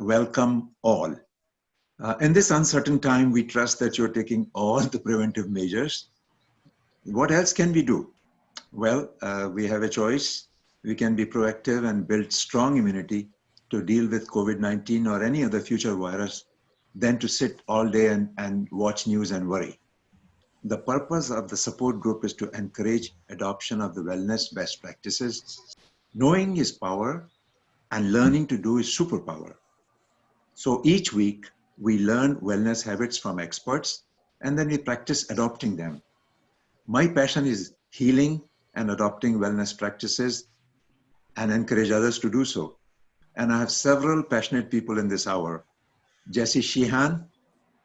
welcome all. In this uncertain time, we trust that you're taking all the preventive measures. What else can we do? Well, we have a choice. We can be proactive and build strong immunity to deal with COVID-19 or any other future virus than to sit all day and watch news and worry. The purpose of the support group is to encourage adoption of the wellness best practices. Knowing is power and learning to do is superpower. So each week we learn wellness habits from experts and then we practice adopting them. My passion is healing and adopting wellness practices and encourage others to do so. And I have several passionate people in this hour. Jesse Sheehan,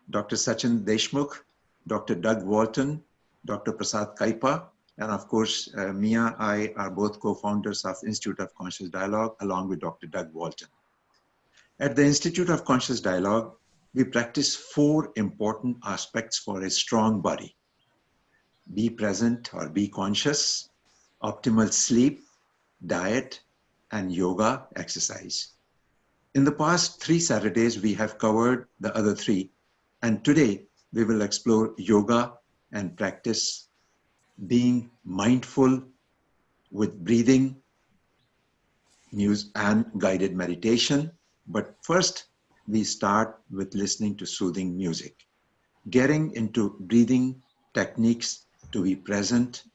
Dr. Sachin Deshmukh, Dr. Doug Walton, Dr. Prasad Kaipa, and of course, Mia, I are both co-founders of Institute of Conscious Dialogue along with Dr. Doug Walton. At the Institute of Conscious Dialogue, we practice 4 important aspects for a strong body. Be present or be conscious, optimal sleep, diet, and yoga exercise. In the past 3 Saturdays, we have covered the other 3, and today we will explore yoga and practice being mindful with breathing, and guided meditation. But first, we start with listening to soothing music, getting into breathing techniques to be present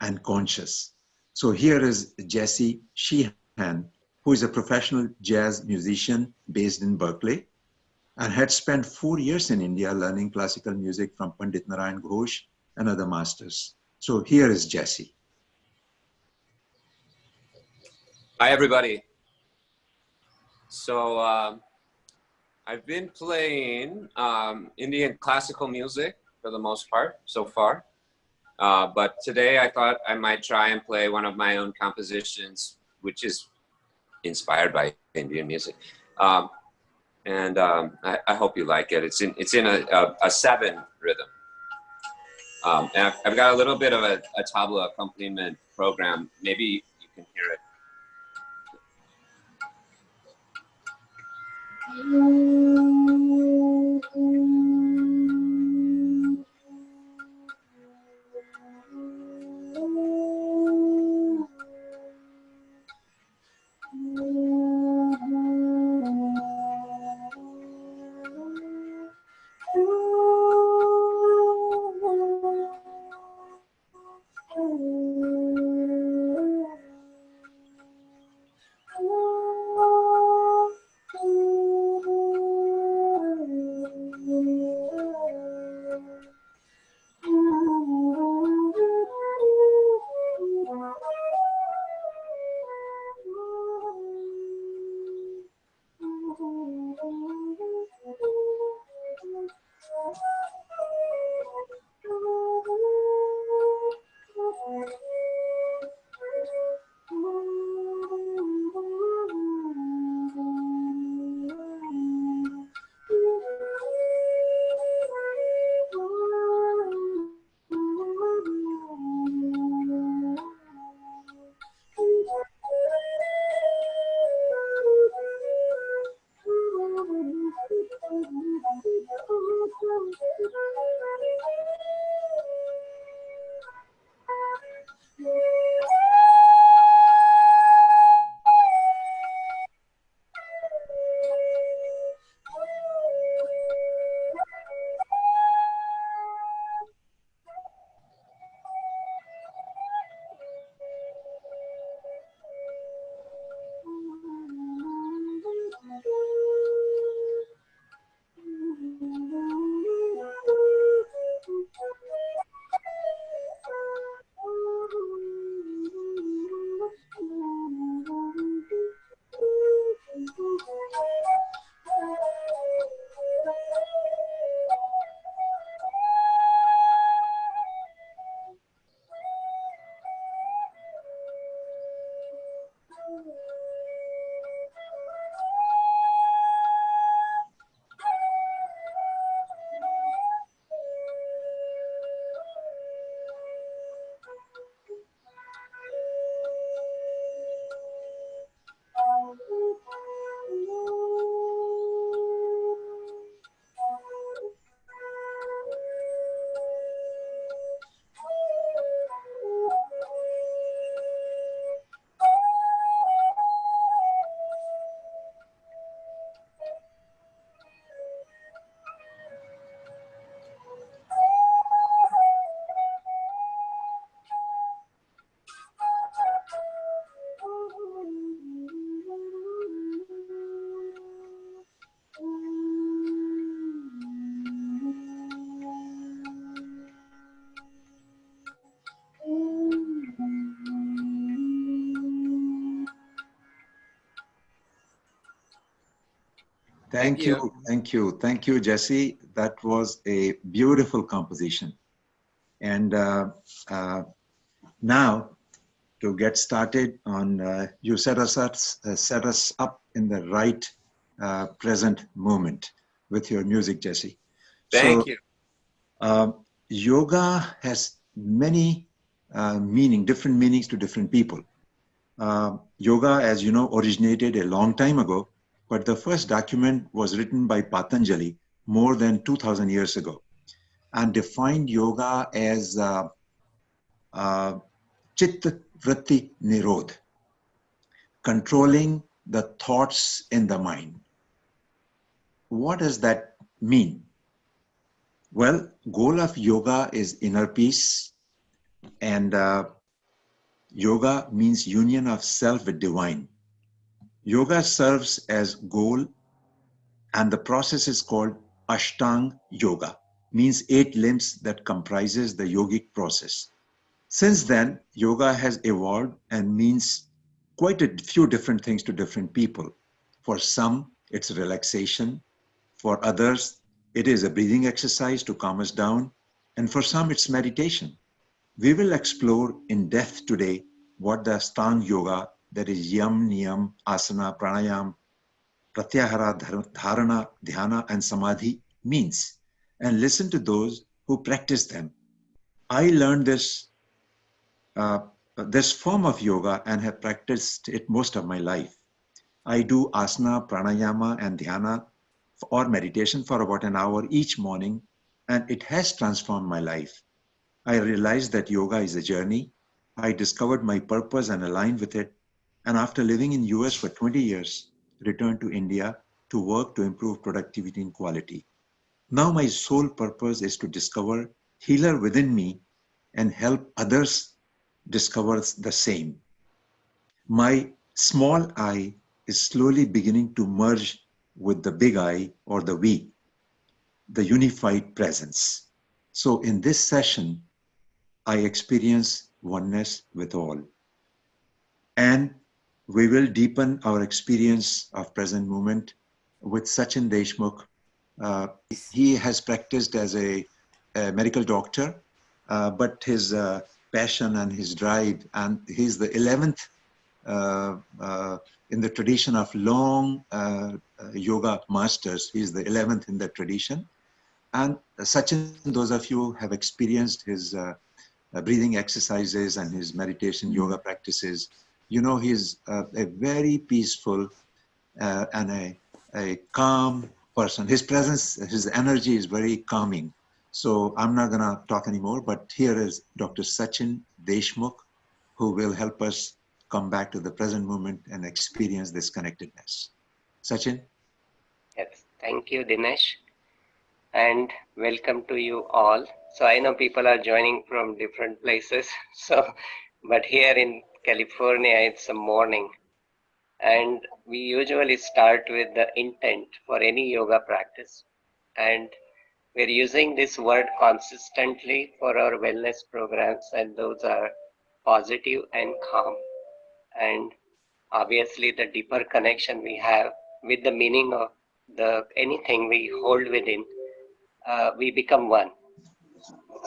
and conscious. So here is Jesse Sheehan, who is a professional jazz musician based in Berkeley and had spent 4 years in India learning classical music from Pandit Narayan Ghosh and other masters. So here is Jesse. Hi, everybody. So I've been playing Indian classical music for the most part so far. But today I thought I might try and play one of my own compositions, which is inspired by Indian music. I hope you like it. It's in a 7 rhythm. And I've got a little bit of a tabla accompaniment program. Maybe you can hear it. Thank you. Thank you. Thank you, Jesse. That was a beautiful composition. And now to get started on, you set us up in the right present moment with your music, Jesse. Thank So you. yoga has many different meanings to different people. Yoga, as you know, originated a long time ago, but the first document was written by Patanjali more than 2000 years ago and defined yoga as Chitta Vritti Nirodh, controlling the thoughts in the mind. What does that mean? Well, goal of yoga is inner peace, and yoga means union of self with divine. Yoga serves as goal, and the process is called Ashtang Yoga, means 8 limbs that comprises the yogic process. Since then, yoga has evolved and means quite a few different things to different people. For some, it's relaxation. For others, it is a breathing exercise to calm us down. And for some, it's meditation. We will explore in depth today what the Ashtanga Yoga, that is Yam, Niyam, Asana, Pranayam, Pratyahara, Dharana, Dhyana, and Samadhi means, and listen to those who practice them. I learned uh, this form of yoga and have practiced it most of my life. I do asana, pranayama, and dhyana or meditation for about an hour each morning, and it has transformed my life. I realized that yoga is a journey. I discovered my purpose and aligned with it. And after living in US for 20 years, returned to India to work to improve productivity and quality. Now my sole purpose is to discover healer within me and help others discover the same. My small I is slowly beginning to merge with the big I or the we, the unified presence. So in this session, I experience oneness with all. And we will deepen our experience of present moment with Sachin Deshmukh. He has practiced as a medical doctor, but his passion and his drive, and he's the 11th in the tradition of long yoga masters. He's the 11th in that tradition. And Sachin, those of you have experienced his breathing exercises and his meditation yoga practices, you know he's a very peaceful and a calm person. His presence, his energy is very calming. So I'm not going to talk anymore, but here is Dr. Sachin Deshmukh, who will help us come back to the present moment and experience this connectedness. Sachin? Yes, thank you, Dinesh, and welcome to you all. So I know people are joining from different places, but here in California, it's a morning, and we usually start with the intent for any yoga practice, and we're using this word consistently for our wellness programs, and those are positive and calm. And obviously, the deeper connection we have with the meaning of the anything we hold within, we become one.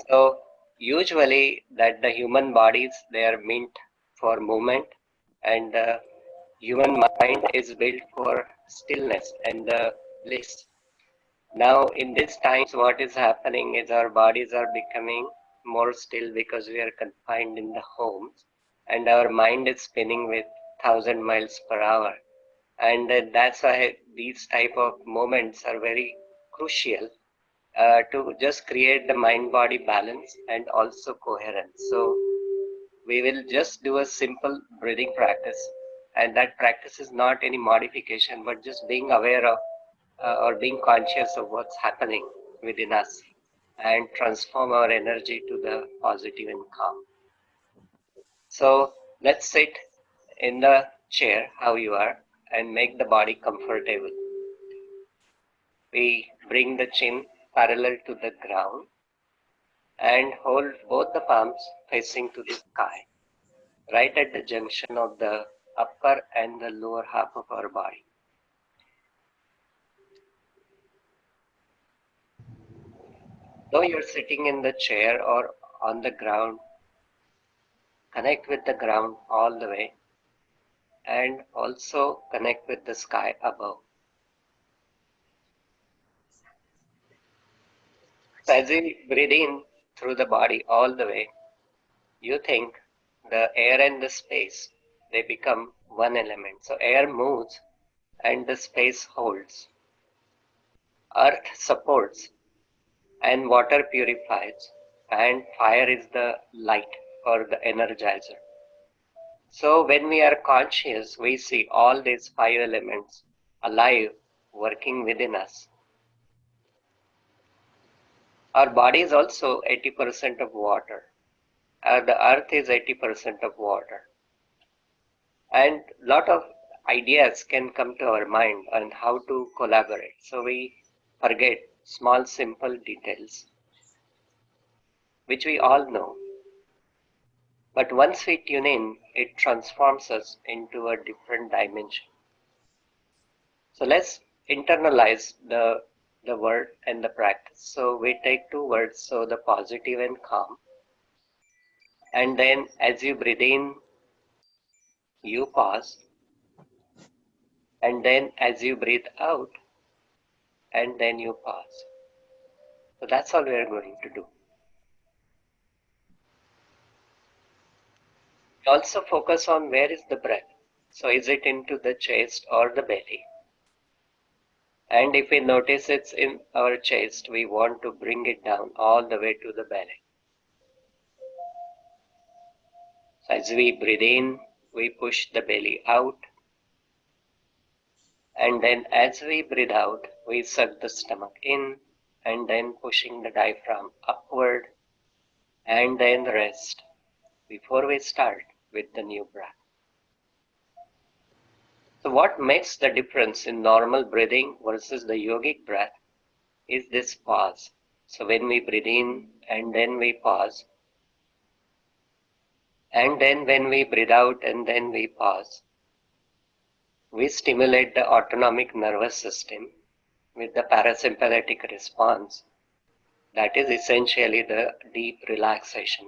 So usually that the human bodies, they are meant for movement, and the human mind is built for stillness and bliss. Now in these times what is happening is our bodies are becoming more still because we are confined in the homes, and our mind is spinning with 1,000 miles per hour. And that's why these type of moments are very crucial to just create the mind-body balance and also coherence. So we will just do a simple breathing practice, and that practice is not any modification, but just being aware of or being conscious of what's happening within us and transform our energy to the positive and calm. So let's sit in the chair how you are and make the body comfortable. We bring the chin parallel to the ground and hold both the palms facing to the sky, right at the junction of the upper and the lower half of our body. Though you're sitting in the chair or on the ground, connect with the ground all the way and also connect with the sky above. So as you breathe in through the body all the way, you think the air and the space, they become one element. So air moves and the space holds. Earth supports and water purifies, and fire is the light or the energizer. So when we are conscious, we see all these five elements alive, working within us. Our body is also 80% of water. The earth is 80% of water. And a lot of ideas can come to our mind on how to collaborate. So we forget small, simple details, which we all know. But once we tune in, it transforms us into a different dimension. So let's internalize the word and the practice. So we take two words, so the positive and calm. And then as you breathe in, you pause. And then as you breathe out, and then you pause. So that's all we are going to do. Also focus on where is the breath. So is it into the chest or the belly? And if we notice it's in our chest, we want to bring it down all the way to the belly. So as we breathe in, we push the belly out. And then as we breathe out, we suck the stomach in, and then pushing the diaphragm upward, and then rest before we start with the new breath. So what makes the difference in normal breathing versus the yogic breath is this pause. So when we breathe in and then we pause, and then when we breathe out and then we pause, we stimulate the autonomic nervous system with the parasympathetic response. That is essentially the deep relaxation.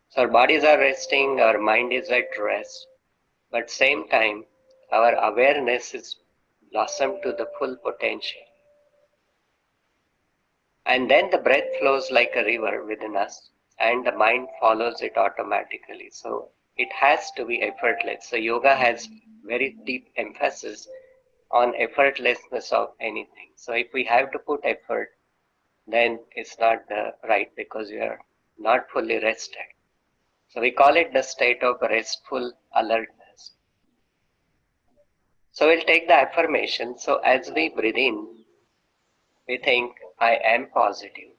So our bodies are resting, our mind is at rest, but same time, our awareness is blossomed to the full potential. And then the breath flows like a river within us, and the mind follows it automatically. So it has to be effortless. So yoga has very deep emphasis on effortlessness of anything. So if we have to put effort, then it's not right, because we are not fully rested. So we call it the state of restful alertness. So we'll take the affirmation. So as we breathe in, we think, I am positive.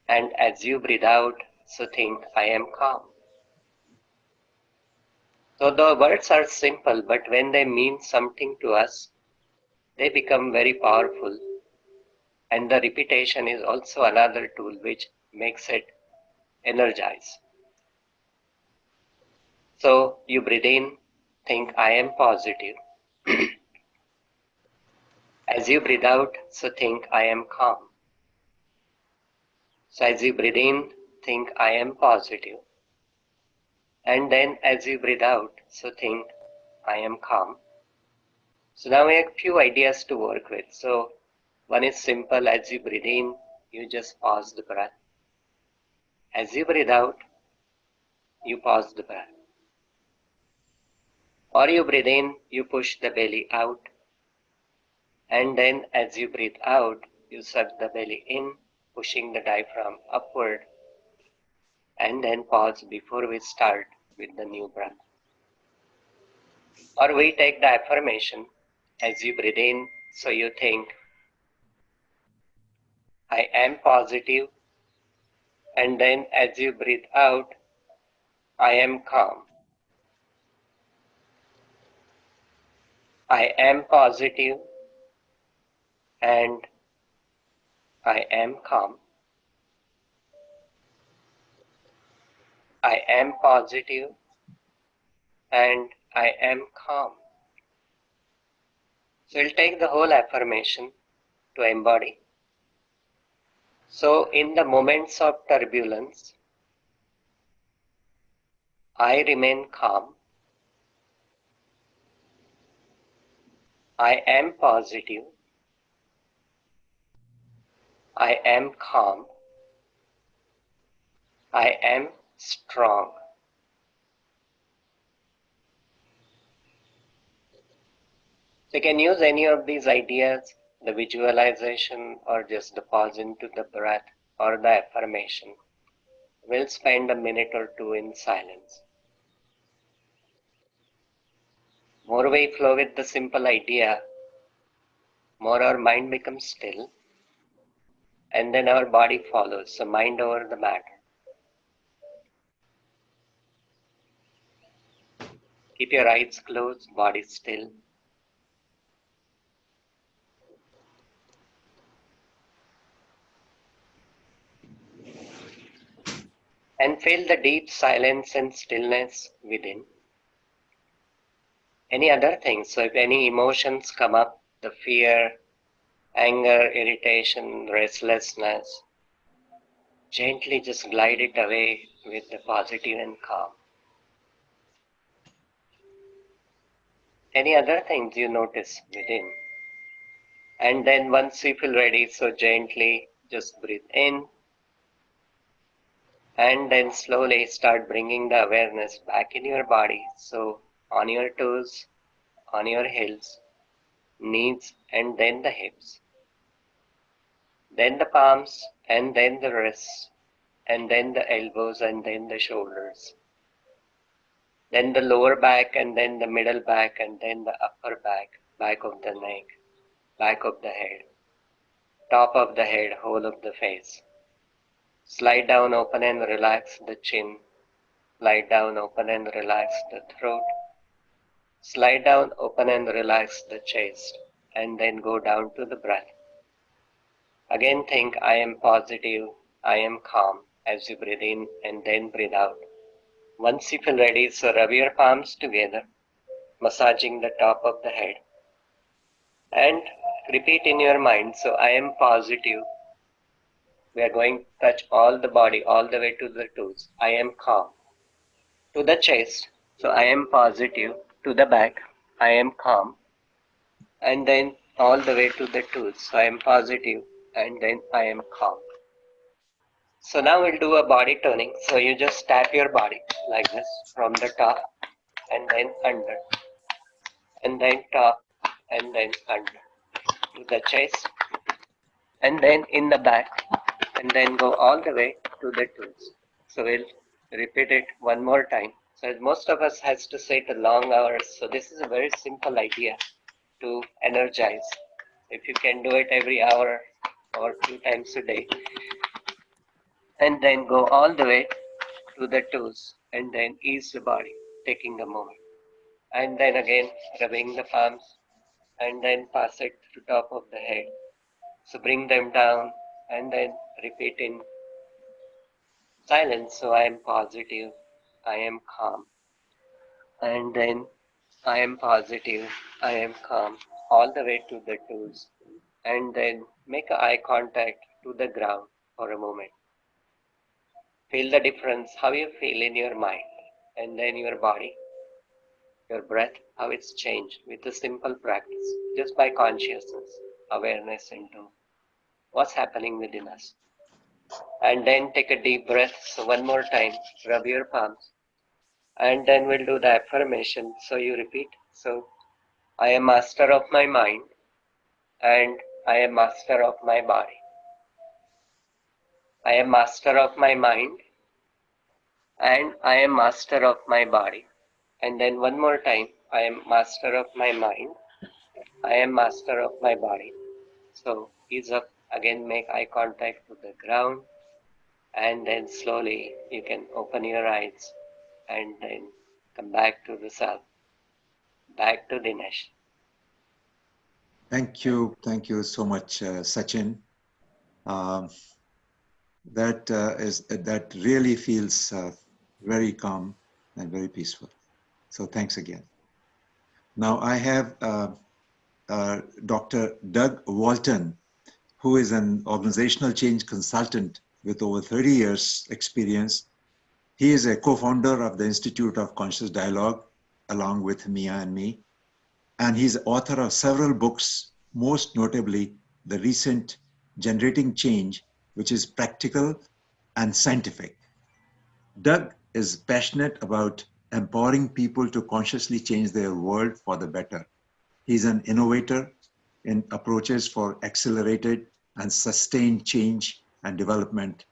And as you breathe out, so think, I am calm. So the words are simple, but when they mean something to us, they become very powerful. And the repetition is also another tool which makes it energize. So you breathe in, think, I am positive. As you breathe out, so think, I am calm. So as you breathe in, think, I am positive. And then as you breathe out, so think, I am calm. So now we have a few ideas to work with. So one is simple. As you breathe in, you just pause the breath. As you breathe out, you pause the breath. Or you breathe in, you push the belly out. And then as you breathe out, you suck the belly in, pushing the diaphragm upward. And then pause before we start with the new breath. Or we take the affirmation. As you breathe in, so you think, I am positive. And then as you breathe out, I am calm. I am positive and I am calm. I am positive and I am calm. So we'll take the whole affirmation to embody. So in the moments of turbulence, I remain calm. I am positive. I am calm. I am strong. So you can use any of these ideas, the visualization or just the pause into the breath or the affirmation. We'll spend a minute or two in silence. More we flow with the simple idea, more our mind becomes still, and then our body follows, so mind over the matter. Keep your eyes closed, body still. And feel the deep silence and stillness within. Any other things, so if any emotions come up, the fear, anger, irritation, restlessness, gently just glide it away with the positive and calm. Any other things you notice within. And then once you feel ready, so gently just breathe in. And then slowly start bringing the awareness back in your body. So on your toes, on your heels, knees, and then the hips. Then the palms, and then the wrists, and then the elbows, and then the shoulders. Then the lower back, and then the middle back, and then the upper back, back of the neck, back of the head, top of the head, whole of the face. Slide down, open and relax the chin. Slide down, open and relax the throat. Slide down, open and relax the chest. And then go down to the breath. Again think, I am positive, I am calm, as you breathe in and then breathe out. Once you feel ready, so rub your palms together, massaging the top of the head. And repeat in your mind, so I am positive. We are going to touch all the body, all the way to the toes. I am calm. To the chest, so I am positive. To the back, I am calm. And then all the way to the toes, so I am positive, and then I am calm. So now we'll do a body turning. So you just tap your body like this from the top and then under, and then top and then under to the chest, and then in the back, and then go all the way to the toes. So we'll repeat it one more time. So most of us has to sit long hours. So this is a very simple idea to energize. If you can do it every hour or 2 times a day, and then go all the way to the toes, and then ease the body, taking a moment. And then again, rubbing the palms, and then pass it to top of the head. So bring them down, and then repeat in silence. So I am positive, I am calm. And then I am positive, I am calm, all the way to the toes. And then make eye contact to the ground for a moment. Feel the difference, how you feel in your mind, and then your body, your breath, how it's changed with a simple practice, just by consciousness, awareness into what's happening within us. And then take a deep breath. So one more time, rub your palms. And then we'll do the affirmation. So you repeat. So I am master of my mind, and I am master of my body. I am master of my mind, and I am master of my body. And then one more time, I am master of my mind, I am master of my body. So ease up, again make eye contact to the ground, and then slowly you can open your eyes and then come back to the self. Back to Dinesh. Thank you so much, Sachin. Um, that really feels very calm and very peaceful. So thanks again. Now I have Dr. Doug Walton, who is an organizational change consultant with over 30 years experience. He is a co-founder of the Institute of Conscious Dialogue, along with Mia and me. And he's author of several books, most notably the recent Generating Change, which is practical and scientific. Doug is passionate about empowering people to consciously change their world for the better. He's an innovator in approaches for accelerated and sustained change and development.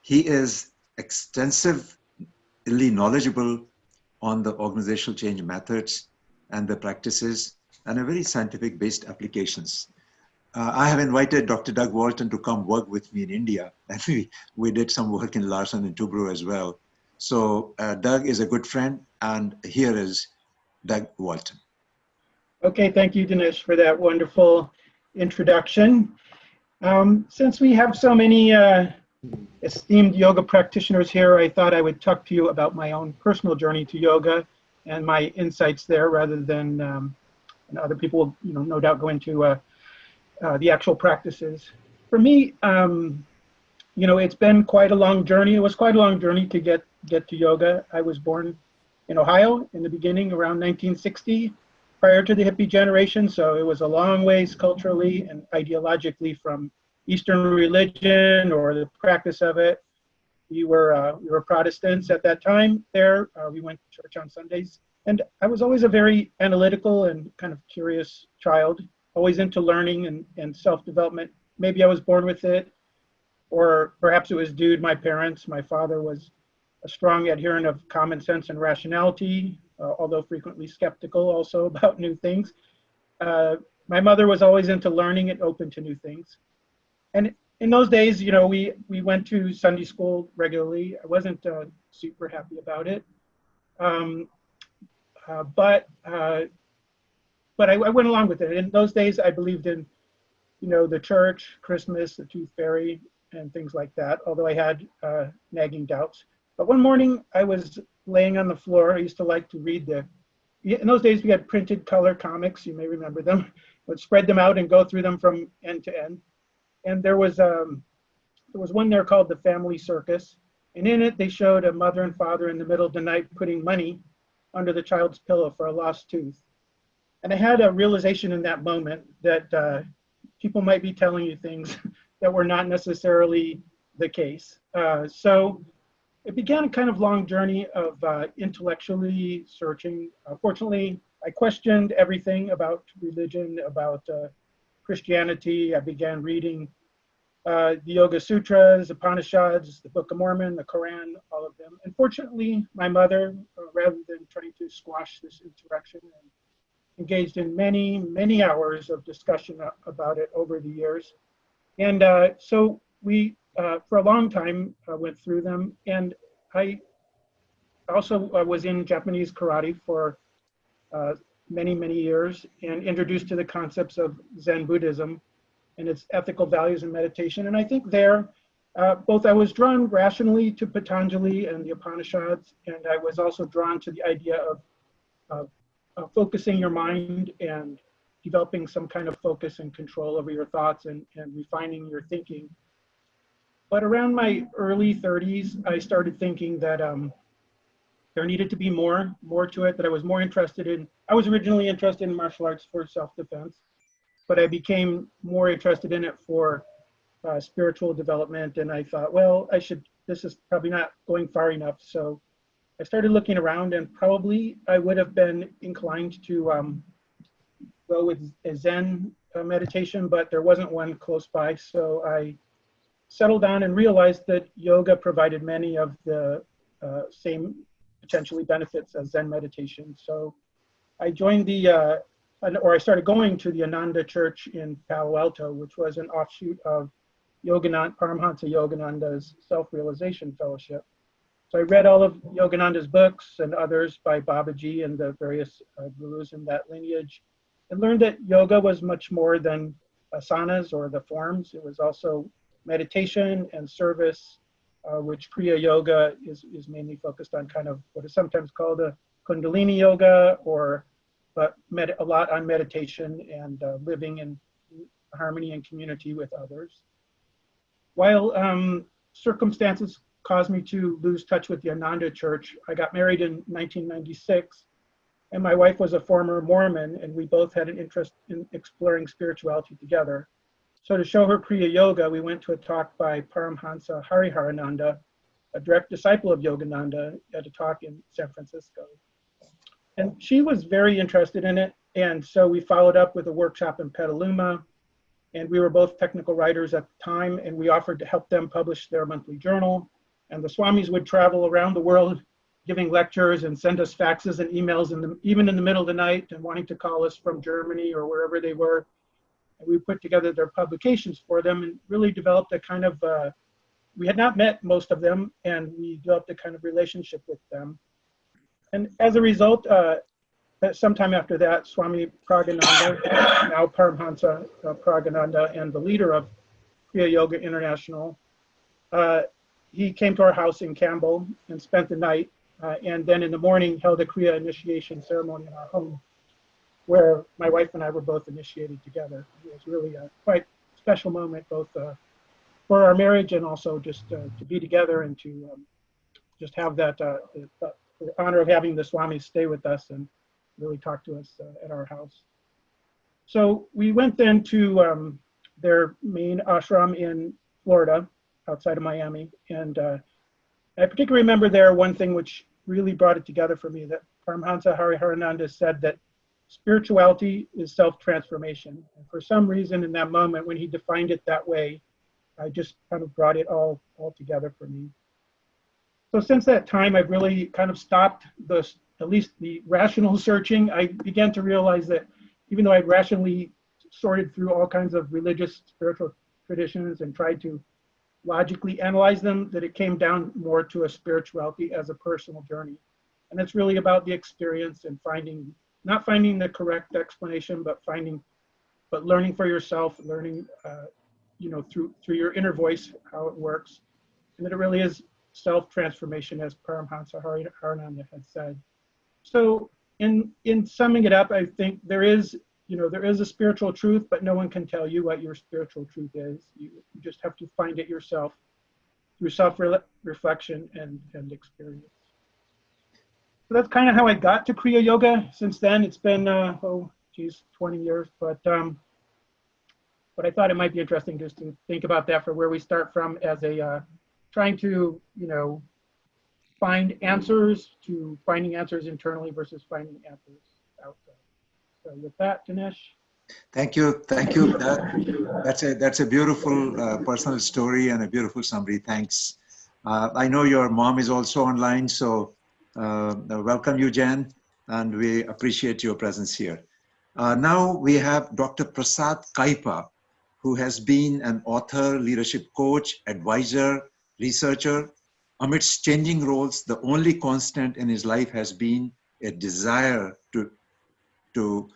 He is extensively knowledgeable on the organizational change methods and the practices and a very scientific based applications. I have invited Dr. Doug Walton to come work with me in India, and we did some work in Larsen and Toubro as well. So Doug is a good friend, and here is Doug Walton. Okay, thank you, Dinesh, for that wonderful introduction. Since we have so many esteemed yoga practitioners here, I thought I would talk to you about my own personal journey to yoga and my insights there, rather than and other people will, no doubt go into the actual practices. For me, it's been quite a long journey. It was quite a long journey to get to yoga. I was born in Ohio in the beginning, around 1960, prior to the hippie generation. So it was a long ways culturally and ideologically from Eastern religion or the practice of it. We were Protestants at that time there. We went to church on Sundays. And I was always a very analytical and kind of curious child, always into learning and self-development. Maybe I was born with it, or perhaps it was due to my parents. My father was a strong adherent of common sense and rationality, although frequently skeptical also about new things. My mother was always into learning and open to new things. And in those days, we went to Sunday school regularly. I wasn't super happy about it. But I went along with it. In those days, I believed in, the church, Christmas, the tooth fairy, and things like that, although I had nagging doubts. But one morning, I was laying on the floor. I used to like to read in those days, we had printed color comics. You may remember them. I would spread them out and go through them from end to end. And there was one there called The Family Circus. And in it, they showed a mother and father in the middle of the night putting money under the child's pillow for a lost tooth. And I had a realization in that moment that people might be telling you things that were not necessarily the case. So it began a kind of long journey of intellectually searching. Fortunately, I questioned everything about religion, about Christianity. I began reading the Yoga Sutras, Upanishads, the Book of Mormon, the Quran, all of them. Unfortunately, my mother, rather than trying to squash this insurrection, engaged in many, many hours of discussion about it over the years. And so we, for a long time, went through them. And I also was in Japanese karate for many, many years and introduced to the concepts of Zen Buddhism and its ethical values and meditation. And I think there, both I was drawn rationally to Patanjali and the Upanishads, and I was also drawn to the idea of focusing your mind and developing some kind of focus and control over your thoughts and refining your thinking. But around my early 30s, I started thinking that there needed to be more to it, that I was more interested in. I was originally interested in martial arts for self-defense, but I became more interested in it for spiritual development. And I thought, well, this is probably not going far enough. So I started looking around, and probably I would have been inclined to go with a Zen meditation, but there wasn't one close by. So I settled down and realized that yoga provided many of the same potentially benefits as Zen meditation. So I joined I started going to the Ananda Church in Palo Alto, which was an offshoot of Paramhansa Yogananda's Self-Realization Fellowship. So I read all of Yogananda's books and others by Babaji and the various gurus in that lineage, and learned that yoga was much more than asanas or the forms. It was also meditation and service, which Kriya Yoga is mainly focused on kind of what is sometimes called a Kundalini Yoga, but a lot on meditation and living in harmony and community with others. While circumstances caused me to lose touch with the Ananda Church, I got married in 1996, and my wife was a former Mormon, and we both had an interest in exploring spirituality together. So to show her Kriya Yoga, we went to a talk by Paramhansa Hariharananda, a direct disciple of Yogananda, at a talk in San Francisco. And she was very interested in it, and so we followed up with a workshop in Petaluma, and we were both technical writers at the time, and we offered to help them publish their monthly journal. And the Swamis would travel around the world giving lectures and send us faxes and emails, even in the middle of the night, and wanting to call us from Germany or wherever they were. And we put together their publications for them and really developed a kind of, we had not met most of them, and we developed a kind of relationship with them. And as a result, sometime after that, Swami Pragananda, now Paramhansa Pragananda, and the leader of Kriya Yoga International, he came to our house in Campbell and spent the night, and then in the morning held a Kriya initiation ceremony in our home, where my wife and I were both initiated together. It was really a quite special moment, both for our marriage and also just to be together and to just have that the honor of having the Swamis stay with us and really talk to us at our house. So we went then to their main ashram in Florida, outside of Miami. And I particularly remember there one thing which really brought it together for me, that Paramhansa Hariharananda said that spirituality is self-transformation. And for some reason in that moment when he defined it that way, I just kind of brought it all together for me. So since that time, I've really kind of stopped at least the rational searching. I began to realize that even though I'd rationally sorted through all kinds of religious, spiritual traditions and tried to logically analyze them, that it came down more to a spirituality as a personal journey. And it's really about the experience and not finding the correct explanation, but learning for yourself, learning, through your inner voice, how it works. And that it really is self-transformation, as Paramhansa Hariharananda had said. So in summing it up, I think there is a spiritual truth, but no one can tell you what your spiritual truth is. You just have to find it yourself through self-reflection and experience. So that's kind of how I got to Kriya Yoga. Since then, it's been 20 years. But I thought it might be interesting just to think about that for where we start from as a trying to find answers, to finding answers internally versus finding answers outside. So with that, Dinesh. Thank you. That's a beautiful personal story and a beautiful summary. Thanks. I know your mom is also online, so welcome you, Jan, and we appreciate your presence here. Now we have Dr. Prasad Kaipa, who has been an author, leadership coach, advisor, researcher. Amidst changing roles, the only constant in his life has been a desire to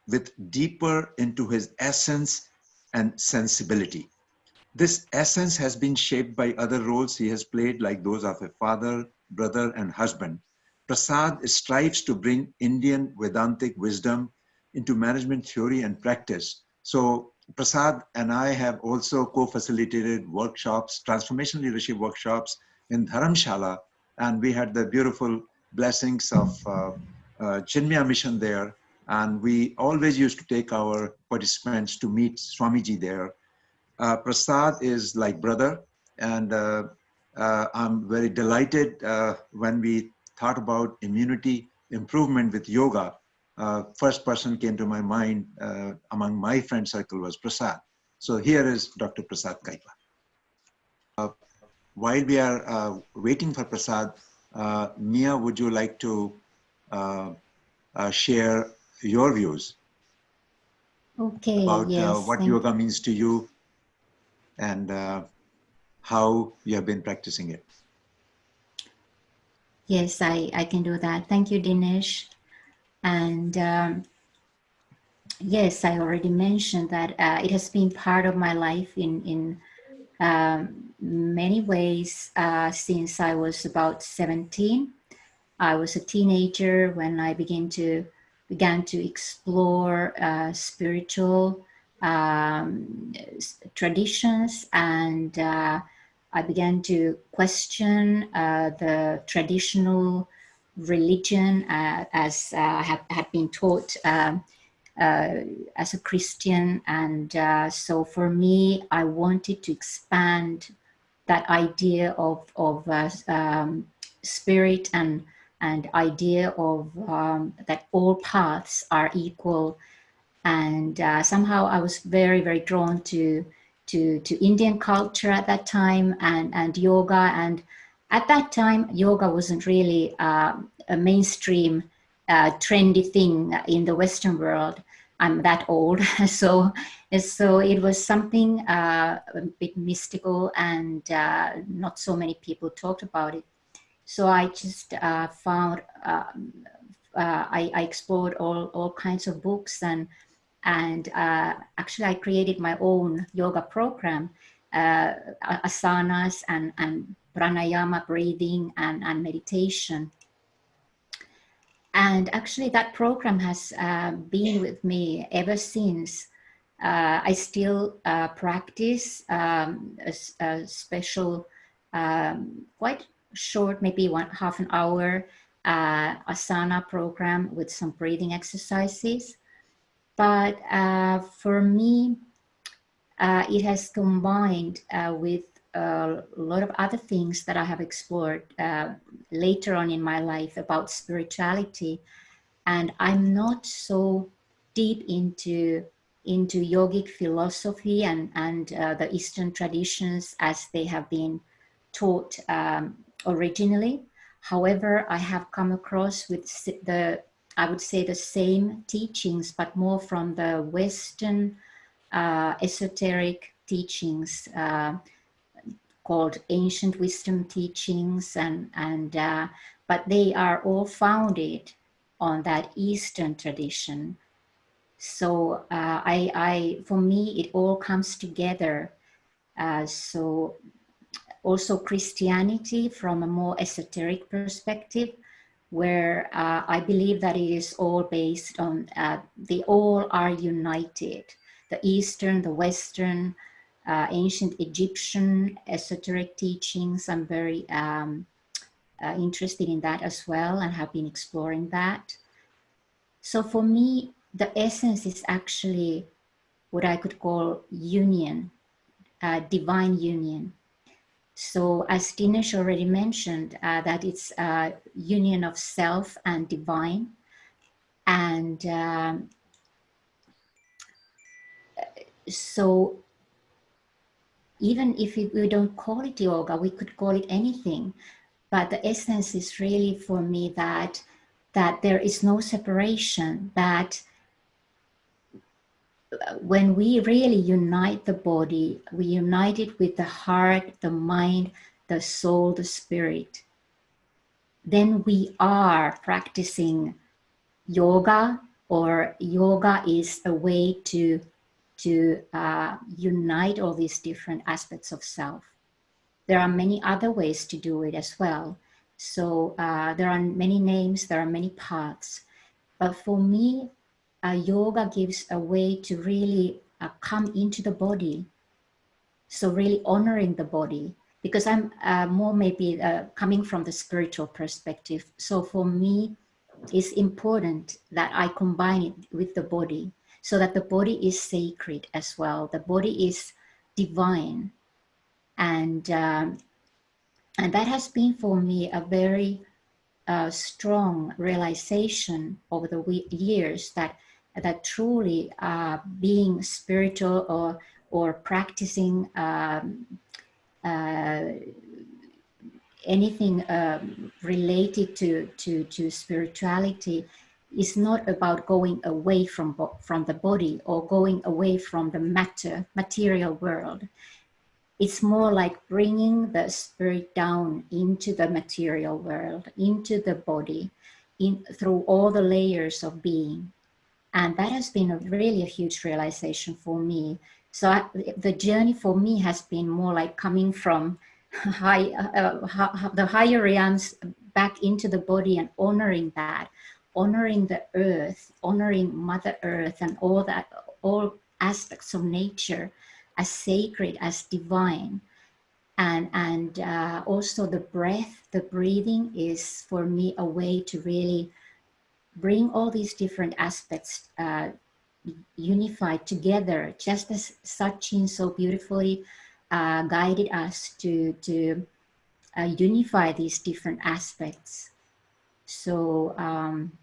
with deeper into his essence and sensibility. This essence has been shaped by other roles he has played, like those of a father, brother, and husband. Prasad strives to bring Indian Vedantic wisdom into management theory and practice. So Prasad and I have also co-facilitated workshops, transformation leadership workshops in Dharamshala, and we had the beautiful blessings of Chinmaya Mission there. And we always used to take our participants to meet Swamiji there. Prasad is like brother, and I'm very delighted when we thought about immunity improvement with yoga. First person came to my mind among my friend circle was Prasad. So here is Dr. Prasad Kaipa. While we are waiting for Prasad, Mia, would you like to share your views about what yoga means to you and how you have been practicing it? Yes, I can do that. Thank you, Dinesh. And yes, I already mentioned that it has been part of my life in many ways since I was about 17. I was a teenager when I began to explore spiritual traditions, and I began to question the traditional religion as had been taught as a Christian. And so for me, I wanted to expand that idea of spirit and idea of that all paths are equal. And somehow I was very, very drawn to Indian culture at that time, and yoga. And at that time, yoga wasn't really a mainstream, trendy thing in the Western world. I'm that old, so it was something a bit mystical, and not so many people talked about it. So I just found I explored all kinds of books, and actually I created my own yoga program, asanas and pranayama, breathing and meditation. And actually that program has been with me ever since. I still practice a special, quite short, maybe half an hour asana program with some breathing exercises. But for me, it has combined with a lot of other things that I have explored later on in my life about spirituality. And I'm not so deep into yogic philosophy and the Eastern traditions as they have been taught originally. However, I have come across with I would say the same teachings, but more from the Western esoteric teachings called ancient wisdom teachings, but they are all founded on that Eastern tradition. So for me, it all comes together. So also Christianity from a more esoteric perspective, where I believe that it is all based on, they all are united. The Eastern, the Western, ancient Egyptian esoteric teachings. I'm very interested in that as well, and have been exploring that. So for me, the essence is actually what I could call union, divine union. So as Dinesh already mentioned, that it's a union of self and divine. And so even if we don't call it yoga, we could call it anything. But the essence is really for me that there is no separation, that when we really unite the body, we unite it with the heart, the mind, the soul, the spirit, then we are practicing yoga, or yoga is a way to unite all these different aspects of self. There are many other ways to do it as well. So there are many names, there are many paths. But for me, yoga gives a way to really come into the body. So really honoring the body, because I'm more maybe coming from the spiritual perspective. So for me, it's important that I combine it with the body, so that the body is sacred as well. The body is divine. And that has been for me a very strong realization over the years, that truly being spiritual or practicing anything related to spirituality is not about going away from the body or going away from the material world. It's more like bringing the spirit down into the material world, into the body, through all the layers of being. And that has been really a huge realization for me. So the journey for me has been more like coming from the higher realms back into the body, and honoring that, honoring the earth, honoring Mother Earth, and all aspects of nature as sacred, as divine. And also the breath, the breathing is for me a way to really bring all these different aspects unified together, just as Sachin so beautifully guided us to unify these different aspects. So, and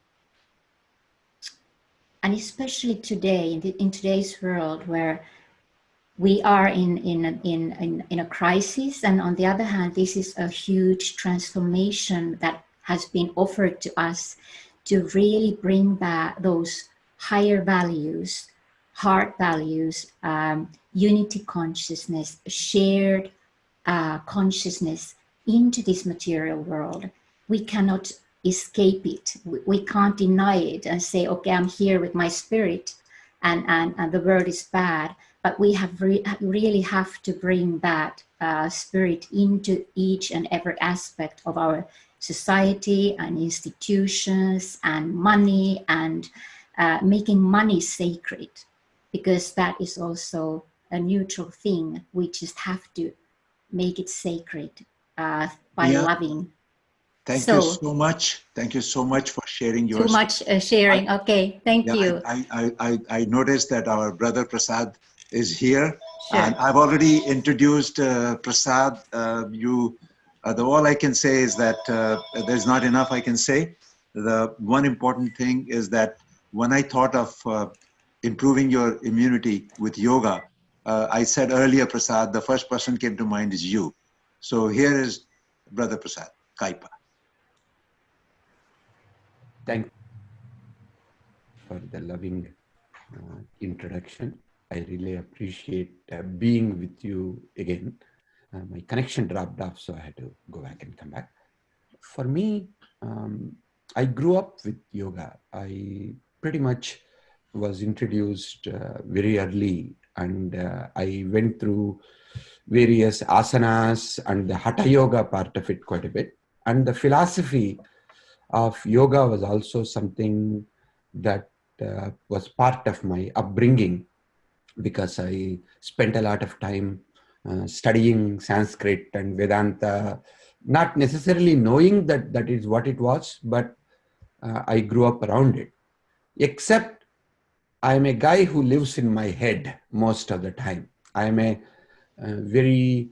especially today, in today's world where we are in a crisis, and on the other hand, this is a huge transformation that has been offered to us to really bring back those higher values, heart values, unity consciousness, shared consciousness into this material world. We cannot escape it. We can't deny it and say, okay, I'm here with my spirit and the world is bad. But we have really have to bring that spirit into each and every aspect of our society and institutions and money, and making money sacred, because that is also a neutral thing. We just have to make it sacred by loving. Thank you so much. Thank you so much for sharing yours. Too much sharing. Okay, thank you. I noticed that our brother Prasad is here. Sure. And I've already introduced Prasad. All I can say is that there's not enough I can say. The one important thing is that when I thought of improving your immunity with yoga, I said earlier, Prasad, the first person came to mind is you. So here is Brother Prasad, Kaipa. Thank you for the loving introduction. I really appreciate being with you again. My connection dropped off, so I had to go back and come back. For me, I grew up with yoga. I pretty much was introduced very early, and I went through various asanas and the hatha yoga part of it quite a bit. And the philosophy of yoga was also something that was part of my upbringing, because I spent a lot of time studying Sanskrit and Vedanta, not necessarily knowing that that is what it was, but I grew up around it. Except I'm a guy who lives in my head most of the time. I'm a very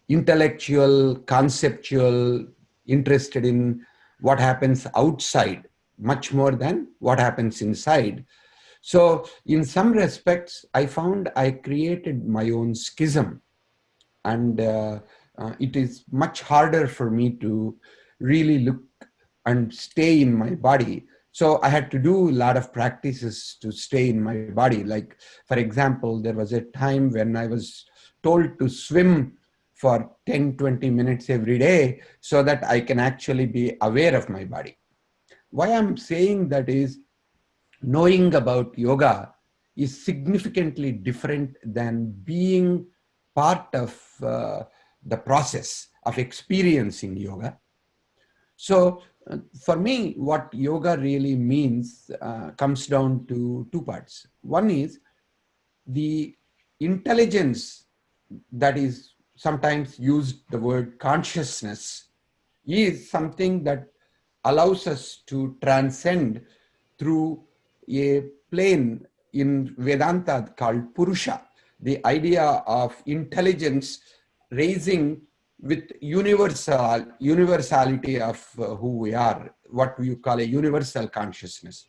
intellectual, conceptual, interested in what happens outside much more than what happens inside. So in some respects, I found I created my own schism, and it is much harder for me to really look and stay in my body. So I had to do a lot of practices to stay in my body. Like, for example, there was a time when I was told to swim for 10, 20 minutes every day so that I can actually be aware of my body. Why I'm saying that is, knowing about yoga is significantly different than being part of the process of experiencing yoga. So for me, what yoga really means comes down to two parts. One is the intelligence that is sometimes used, the word consciousness, is something that allows us to transcend through a plane in Vedanta called Purusha, the idea of intelligence raising with universality of who we are, what we call a universal consciousness.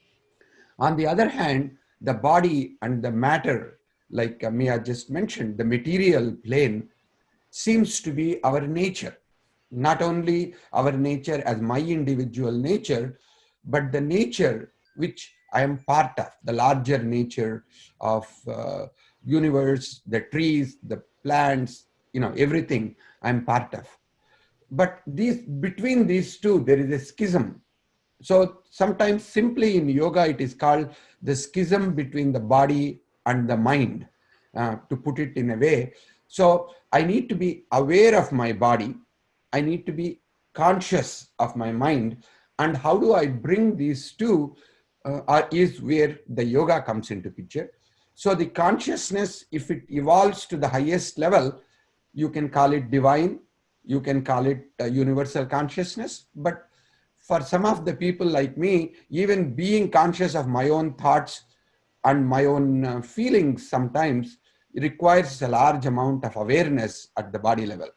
On the other hand, the body and the matter, like Mia just mentioned, the material plane seems to be our nature. Not only our nature as my individual nature, but the nature which I am part of, the larger nature of universe, the trees, the plants, everything I'm part of. But between these two, there is a schism. So sometimes simply in yoga, it is called the schism between the body and the mind, to put it in a way. So I need to be aware of my body. I need to be conscious of my mind. And how do I bring these two is where the yoga comes into picture. So the consciousness, if it evolves to the highest level, you can call it divine, you can call it universal consciousness. But for some of the people like me, even being conscious of my own thoughts and my own feelings sometimes requires a large amount of awareness at the body level.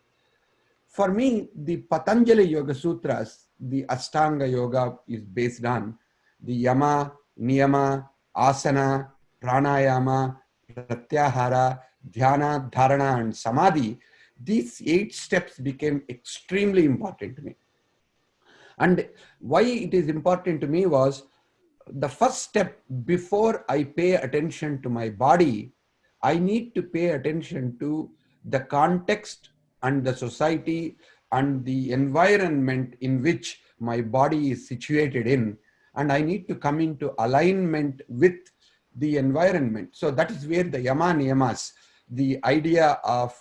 For me, the Patanjali Yoga Sutras, the Ashtanga Yoga is based on the Yama, Niyama, Asana, Pranayama, Pratyahara, Dhyana, Dharana, and Samadhi. These 8 steps became extremely important to me. And why it is important to me was the first step. Before I pay attention to my body, I need to pay attention to the context and the society and the environment in which my body is situated in. And I need to come into alignment with the environment. So that is where the Yama Niyamas, the idea of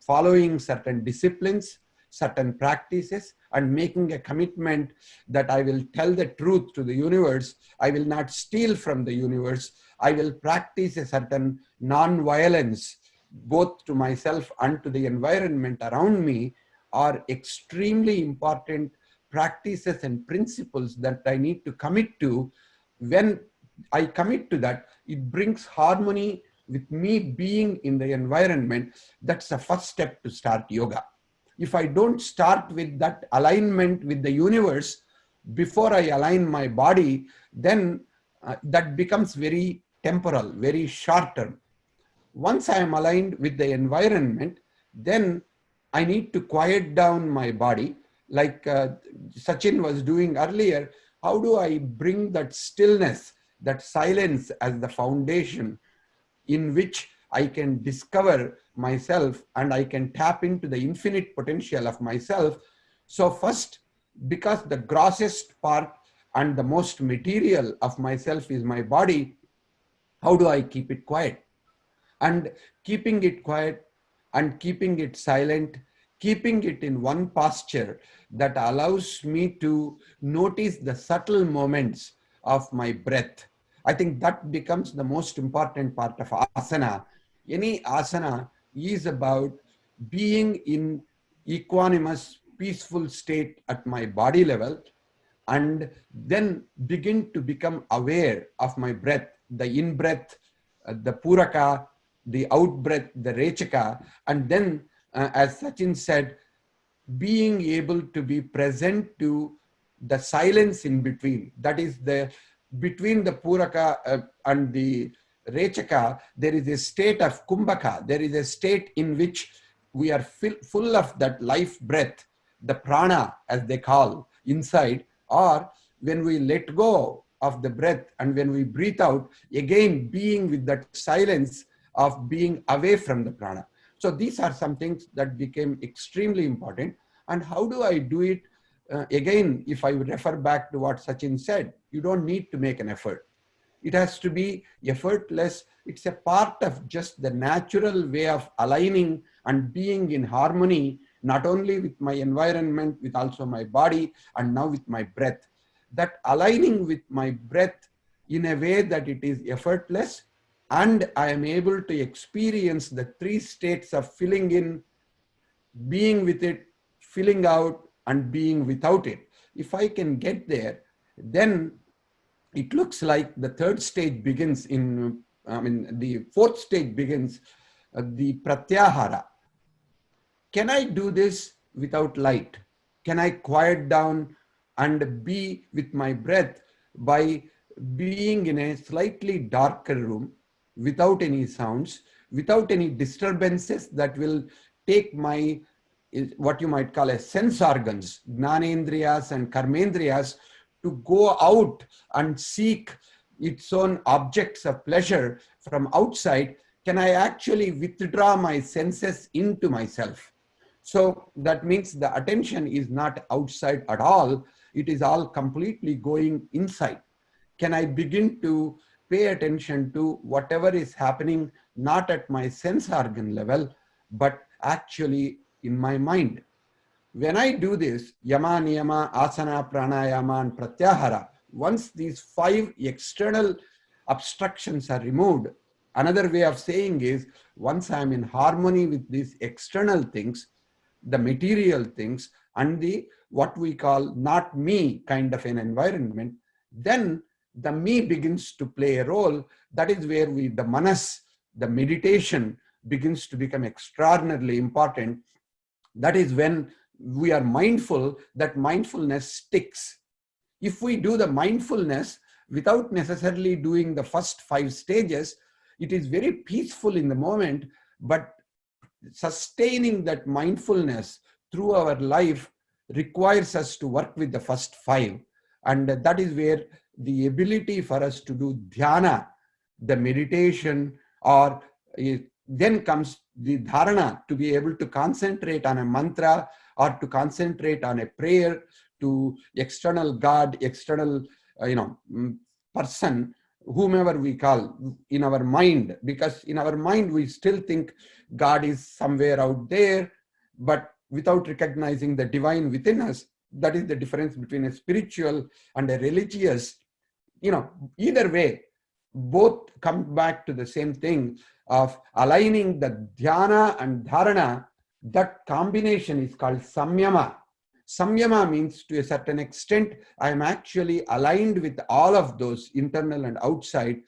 following certain disciplines, certain practices, and making a commitment that I will tell the truth to the universe. I will not steal from the universe. I will practice a certain non-violence, both to myself and to the environment around me, are extremely important practices and principles that I need to commit to. When I commit to that, it brings harmony with me being in the environment. That's the first step to start yoga. If I don't start with that alignment with the universe before I align my body, then that becomes very temporal, very short term. Once I am aligned with the environment, then I need to quiet down my body, like Sachin was doing earlier. How do I bring that stillness, that silence as the foundation in which I can discover myself and I can tap into the infinite potential of myself? So first, because the grossest part and the most material of myself is my body, how do I keep it quiet? And keeping it quiet and keeping it silent, keeping it in one posture that allows me to notice the subtle moments of my breath. I think that becomes the most important part of asana. Any asana is about being in equanimous, peaceful state at my body level, and then begin to become aware of my breath, the in-breath, the puraka, the out-breath, the rechaka, and then, as Sachin said, being able to be present to the silence in between. That is between the puraka and the rechaka, there is a state of kumbhaka. There is a state in which we are full of that life breath, the prana as they call inside, or when we let go of the breath and when we breathe out, again being with that silence of being away from the prana. So these are some things that became extremely important. And how do I do it? Again, if I refer back to what Sachin said, you don't need to make an effort. It has to be effortless. It's a part of just the natural way of aligning and being in harmony, not only with my environment, with also my body, and now with my breath. That aligning with my breath in a way that it is effortless, and I am able to experience the 3 states of filling in, being with it, filling out, and being without it. If I can get there, then it looks like the 3rd stage begins the 4th stage begins, the pratyahara. Can I do this without light? Can I quiet down and be with my breath by being in a slightly darker room, without any sounds, without any disturbances that will take my, what you might call as sense organs, gnanendriyas and karmendriyas, to go out and seek its own objects of pleasure from outside? Can I actually withdraw my senses into myself? So that means the attention is not outside at all. It is all completely going inside. Can I begin to pay attention to whatever is happening, not at my sense organ level, but actually in my mind? When I do this, yama, niyama, asana, pranayama, and pratyahara, once these 5 external obstructions are removed, Another way of saying is, once I'm in harmony with these external things, the material things, and the what we call not me kind of an environment, then the me begins to play a role. That is where the manas, the meditation, begins to become extraordinarily important. That is when we are mindful, that mindfulness sticks. If we do the mindfulness without necessarily doing the first 5 stages, it is very peaceful in the moment, but sustaining that mindfulness through our life requires us to work with the first 5. And that is where the ability for us to do dhyana, the meditation, or then comes the dharana, to be able to concentrate on a mantra or to concentrate on a prayer to external God, external person, whomever we call, in our mind. Because in our mind we still think God is somewhere out there, but without recognizing the divine within us. That is the difference between a spiritual and a religious. Either way, both come back to the same thing of aligning the dhyana and dharana. That combination is called samyama. Samyama means, to a certain extent, I am actually aligned with all of those, internal and outside,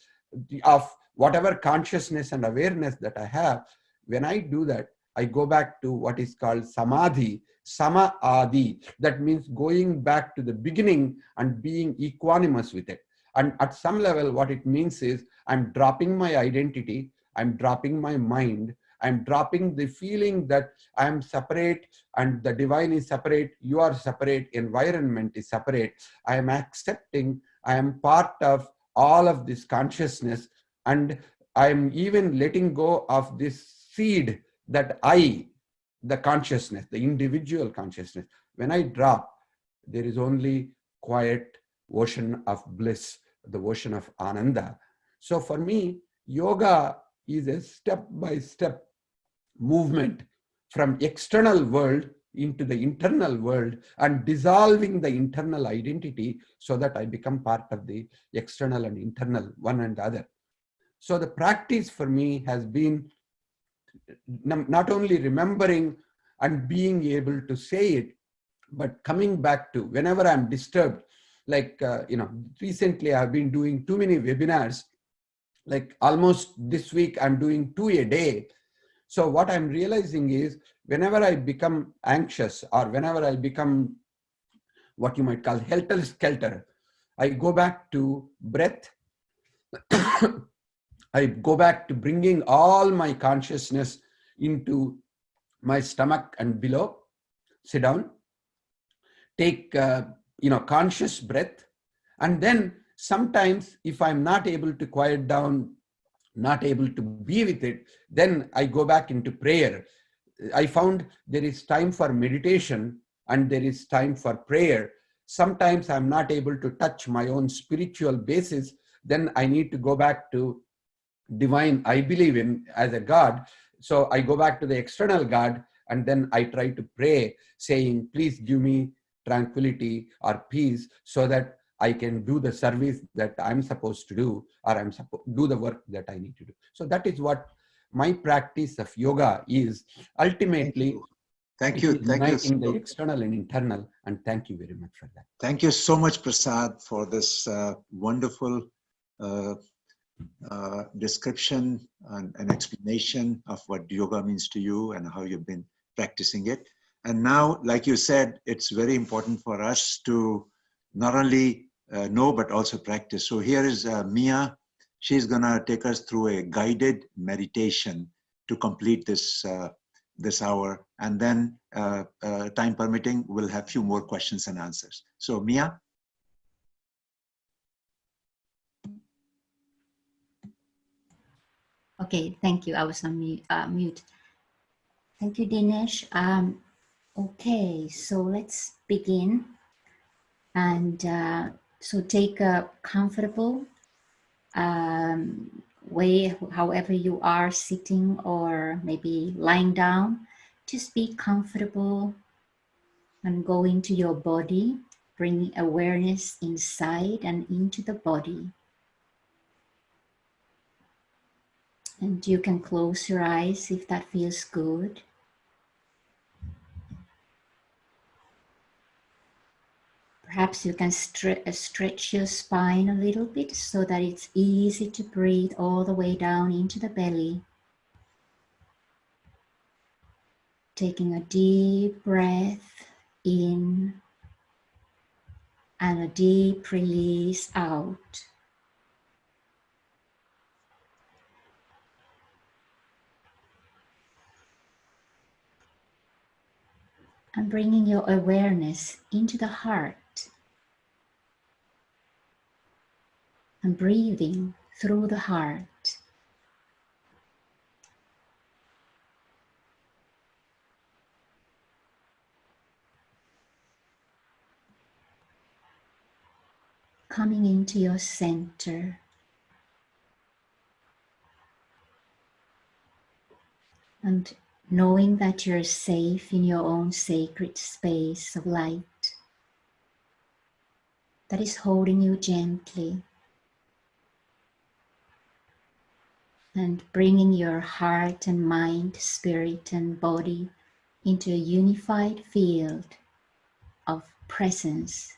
of whatever consciousness and awareness that I have. When I do that, I go back to what is called samadhi, sama adi. That means going back to the beginning and being equanimous with it. And at some level, what it means is I'm dropping my identity, I'm dropping my mind, I'm dropping the feeling that I'm separate and the divine is separate, you are separate, environment is separate. I am accepting I am part of all of this consciousness, and I am even letting go of this seed that I, the consciousness, the individual consciousness. When I drop, there is only quiet ocean of bliss, the ocean of Ananda. So for me, yoga is a step-by-step movement from external world into the internal world and dissolving the internal identity so that I become part of the external and internal, one and the other. So the practice for me has been not only remembering and being able to say it, but coming back to whenever I'm disturbed, like, recently I've been doing too many webinars, like almost this week I'm doing 2 a day. So what I'm realizing is whenever I become anxious or whenever I become what you might call helter-skelter, I go back to breath. I go back to bringing all my consciousness into my stomach and below. Sit down, take conscious breath, and then sometimes if I'm not able to quiet down, not able to be with it, then I go back into prayer. I found there is time for meditation and there is time for prayer. Sometimes I'm not able to touch my own spiritual basis, then I need to go back to divine I believe in as a God. So I go back to the external God and then I try to pray saying, please give me tranquility or peace so that I can do the service that I'm supposed to do, or I'm supposed to do the work that I need to do. So that is what my practice of yoga is. Ultimately, Thank you. uniting the external and internal. And thank you very much for that. Thank you so much, Prasad, for this wonderful description and explanation of what yoga means to you and how you've been practicing it. And now, like you said, it's very important for us to not only know, but also practice. So here is Mia. She's gonna take us through a guided meditation to complete this this hour. And then time permitting, we'll have a few more questions and answers. So Mia. Okay, thank you. I was on mute. Thank you, Dinesh. Okay, so let's begin. And so take a comfortable way, however you are sitting or maybe lying down. Just be comfortable and go into your body, bringing awareness inside and into the body. And you can close your eyes if that feels good. Perhaps you can stretch your spine a little bit so that it's easy to breathe all the way down into the belly. Taking a deep breath in and a deep release out. And bringing your awareness into the heart and breathing through the heart. Coming into your center. And knowing that you're safe in your own sacred space of light that is holding you gently. And bringing your heart and mind, spirit and body into a unified field of presence.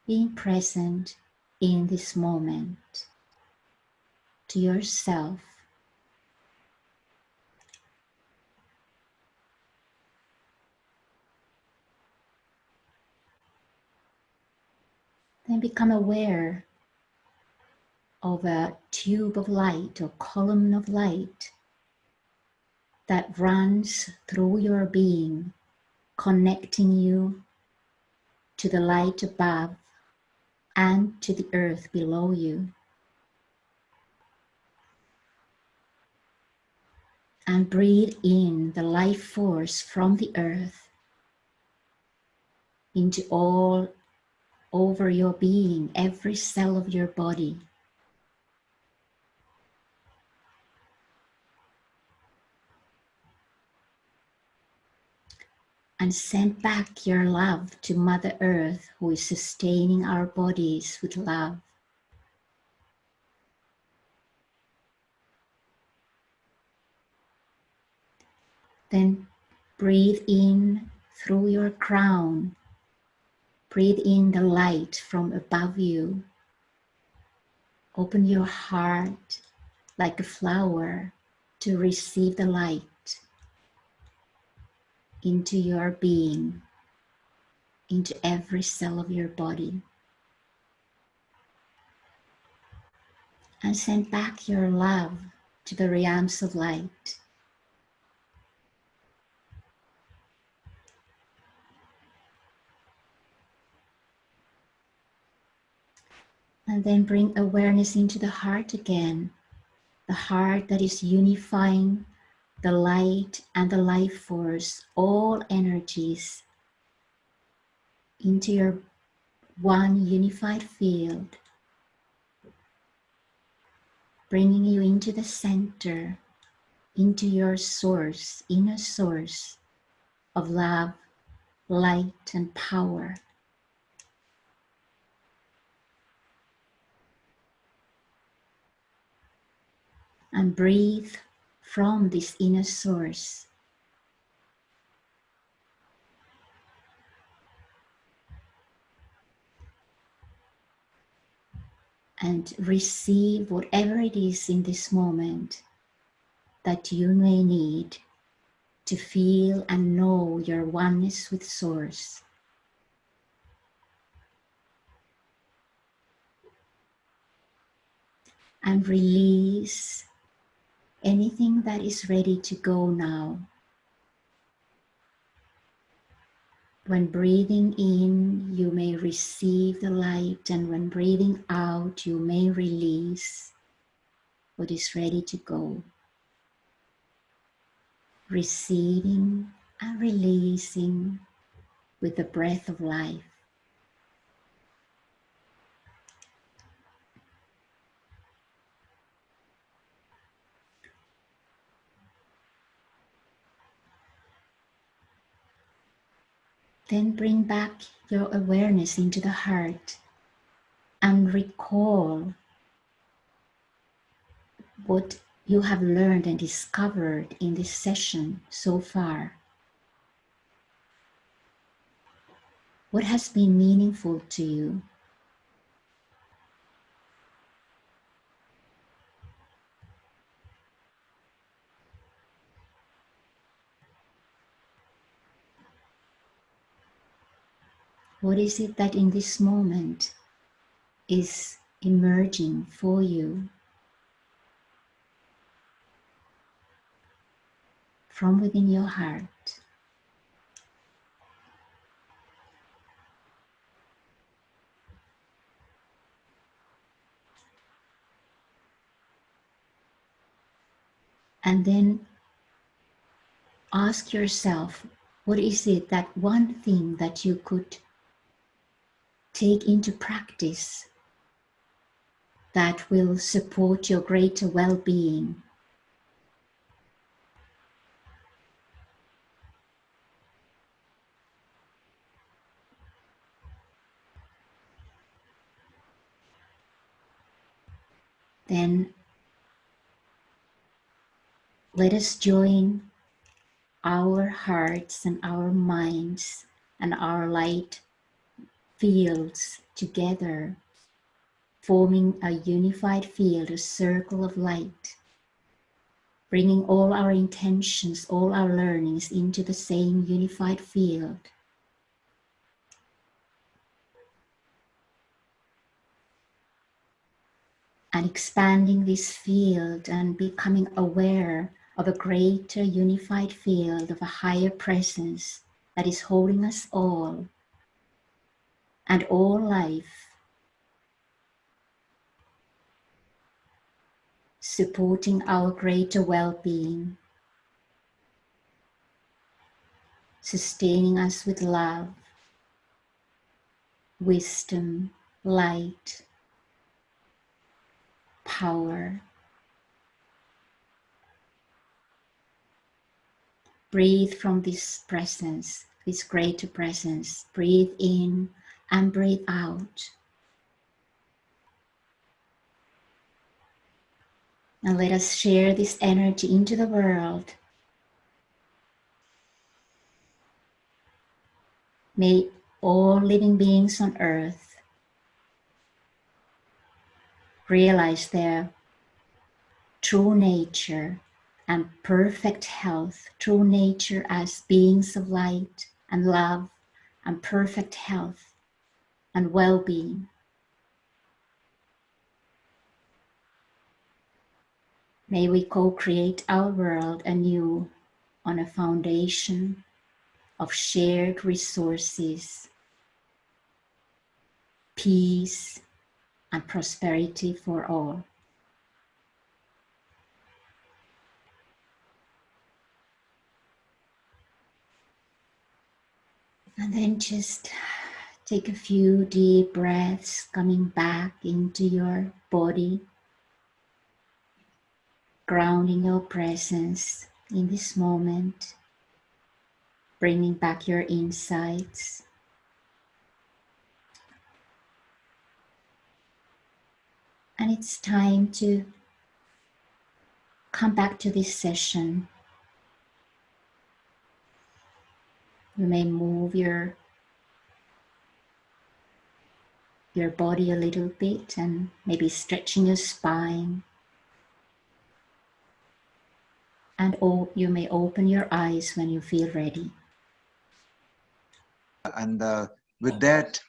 Being present in this moment to yourself. Then become aware of a tube of light or column of light that runs through your being, connecting you to the light above and to the earth below you. And breathe in the life force from the earth into all over your being, every cell of your body. And send back your love to Mother Earth, who is sustaining our bodies with love. Then breathe in through your crown. Breathe in the light from above you. Open your heart like a flower to receive the light into your being, into every cell of your body. And send back your love to the realms of light. And then bring awareness into the heart again, the heart that is unifying the light and the life force, all energies into your one unified field, bringing you into the center, into your source, inner source of love, light, and power. And breathe from this inner source. And receive whatever it is in this moment that you may need to feel and know your oneness with Source. And release anything that is ready to go now. When breathing in, you may receive the light, and when breathing out, you may release what is ready to go. Receiving and releasing with the breath of life. Then bring back your awareness into the heart and recall what you have learned and discovered in this session so far. What has been meaningful to you? What is it that in this moment is emerging for you from within your heart? And then ask yourself, what is it, that one thing that you could take into practice that will support your greater well-being? Then let us join our hearts and our minds and our light fields together, forming a unified field, a circle of light, bringing all our intentions, all our learnings into the same unified field. And expanding this field and becoming aware of a greater unified field of a higher presence that is holding us all and all life, supporting our greater well-being, sustaining us with love, wisdom, light, power. Breathe from this presence, this greater presence. Breathe in and breathe out. And let us share this energy into the world. May all living beings on earth realize their true nature and perfect health, true nature as beings of light and love and perfect health and well-being. May we co-create our world anew on a foundation of shared resources, peace, and prosperity for all. And then just take a few deep breaths coming back into your body, grounding your presence in this moment, bringing back your insights. And it's time to come back to this session. You may move your body a little bit and maybe stretching your spine. And you may open your eyes when you feel ready. And with that,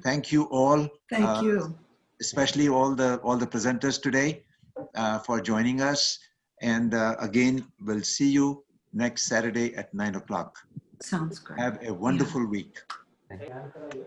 thank you all. Thank you. Especially all the presenters today for joining us. And again, we'll see you next Saturday at 9 o'clock. Sounds great. Have a wonderful week. Thank you.